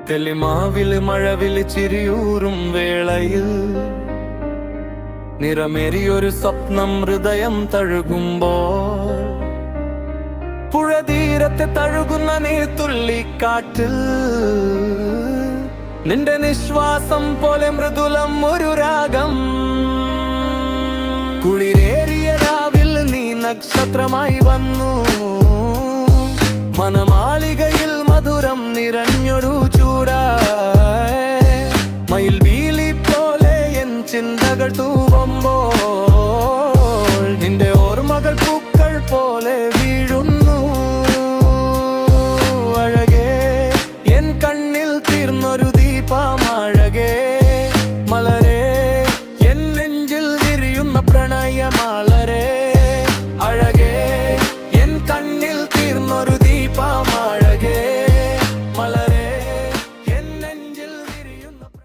തെളിമാവില് മഴവില് ചിരിയൂറും വേളയിൽ നിറമേറിയൊരു സ്വപ്നം ഹൃദയം തഴുകുമ്പോൾ പുഴതീരത്തെ തഴുകുന്ന നീർത്തുള്ളിക്കാറ്റിൽ നിന്റെ നിശ്വാസം പോലെ മൃദുലം ഒരു രാഗം. കുളിരേറിയ രാവിൽ നീ നക്ഷത്രമായി വന്നു, മനമാളികയിൽ മധുരം നിറഞ്ഞൊരു ചൂടായി. മയിൽ വീലി പോലെ എൻ ചിന്തകൾ തൂവുമ്പോൾ നിന്റെ ഓർമ്മകൾ പൂക്കൾ പോലെ വീഴുന്നു. അഴകേ എൻ കണ്ണിൽ തീർന്നൊരു ദീപം